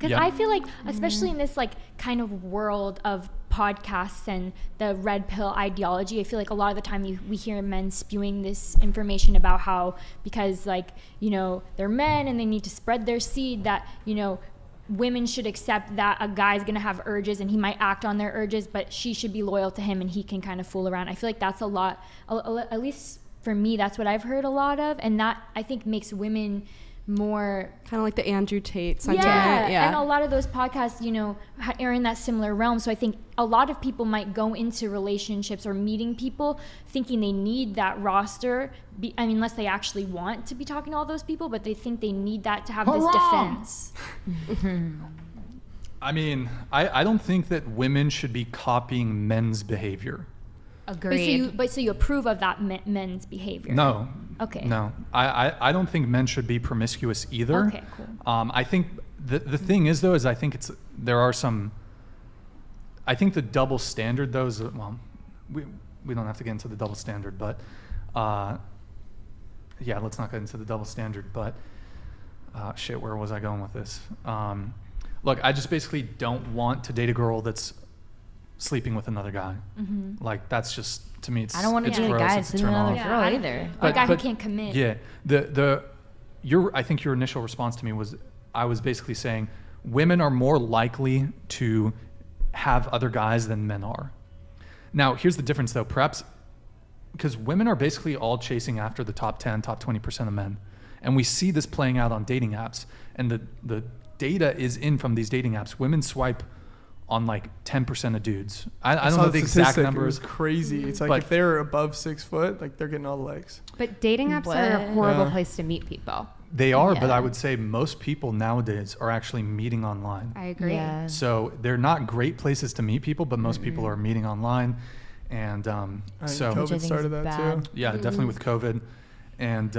Because I feel like, especially in this like kind of world of podcasts and the red pill ideology, I feel like a lot of the time we hear men spewing this information about how, because like, you know, they're men and they need to spread their seed, that, you know, women should accept that a guy's gonna have urges and he might act on their urges, but she should be loyal to him and he can kind of fool around. I feel like that's a lot, at least for me, that's what I've heard a lot of, and that I think makes women more kind of like the Andrew Tate sentiment. Yeah, and a lot of those podcasts, you know, are in that similar realm. So I think a lot of people might go into relationships or meeting people thinking they need that roster. Unless they actually want to be talking to all those people, but they think they need that to have this defense. I mean, I don't think that women should be copying men's behavior. Agreed. So you approve of that men's behavior? No. Okay. No, I don't think men should be promiscuous either. Okay, cool. I think the thing is though, I think I think the double standard though is, well, we don't have to get into the double standard, but yeah, let's not get into the double standard, but shit, where was I going with this? Look, I just basically don't want to date a girl that's sleeping with another guy. Mm-hmm. Like, that's just, to me, I don't want to date a guy that's sleeping with another girl either. A guy who can't commit. Yeah. I think your initial response to me was, I was basically saying women are more likely to have other guys than men are. Now, here's the difference though, perhaps because women are basically all chasing after the top 10, top 20% of men. And we see this playing out on dating apps. And the data is in from these dating apps. Women swipe on like 10% of dudes. I don't know the exact numbers. It was crazy. It's like if they're above 6 foot, like they're getting all the likes. But dating apps are a horrible place to meet people. They are, but I would say most people nowadays are actually meeting online. I agree. Yeah. So they're not great places to meet people, but most people are meeting online. And so COVID started that too. Yeah, definitely with COVID. And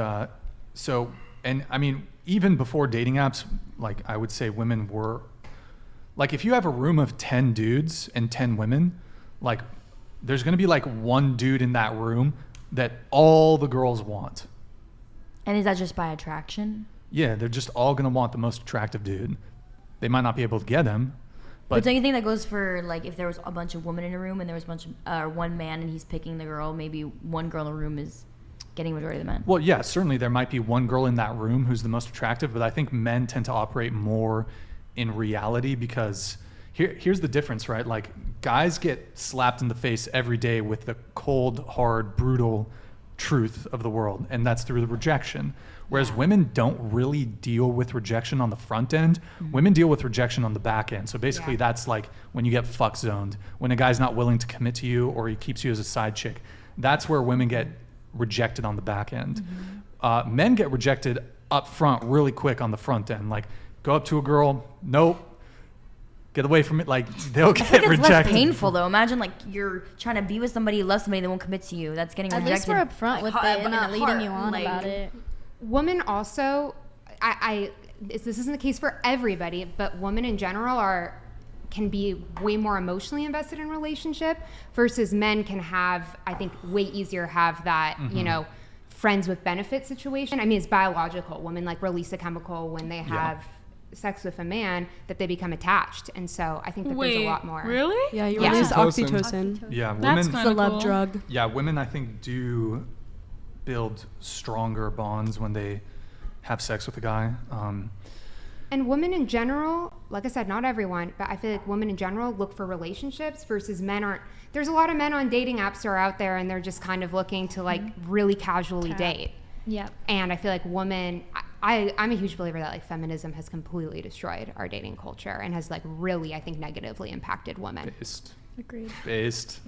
and I mean, even before dating apps, like I would say women were, like if you have a room of 10 dudes and 10 women, like there's going to be like one dude in that room that all the girls want. And is that just by attraction? Yeah, they're just all going to want the most attractive dude. They might not be able to get him. But don't you think that goes for, like, if there was a bunch of women in a room and there was a bunch of one man and he's picking the girl, maybe one girl in the room is getting majority of the men? Well, yeah, certainly there might be one girl in that room who's the most attractive, but I think men tend to operate more in reality because here's the difference, right? Like, guys get slapped in the face every day with the cold, hard, brutal truth of the world, and that's through the rejection. Whereas women don't really deal with rejection on the front end. Mm-hmm. Women deal with rejection on the back end. So basically that's like when you get fuck zoned, when a guy's not willing to commit to you or he keeps you as a side chick. That's where women get rejected on the back end. Mm-hmm. Men get rejected up front really quick on the front end. Like, go up to a girl, nope, get away from it. Like, they'll get rejected. It's less painful though. Imagine like you're trying to be with somebody, you love somebody, they won't commit to you. That's getting rejected. At least we're up front with it and not leading you on about it. Women also, this isn't the case for everybody, but women in general can be way more emotionally invested in relationship versus men can have, I think, way easier have that, you know, friends with benefit situation. I mean, it's biological. Women like release a chemical when they have sex with a man that they become attached, and so I think that there's a lot more. Really? Yeah, you release oxytocin. Yeah, That's women. it's a love drug. Yeah, women I think do build stronger bonds when they have sex with a guy. And women in general, like I said, not everyone, but I feel like women in general look for relationships versus men aren't. There's a lot of men on dating apps that are out there and they're just kind of looking to like really casually date. Yeah. And I feel like women, I'm a huge believer that like feminism has completely destroyed our dating culture and has like really, I think, negatively impacted women. Based. Agreed. Based.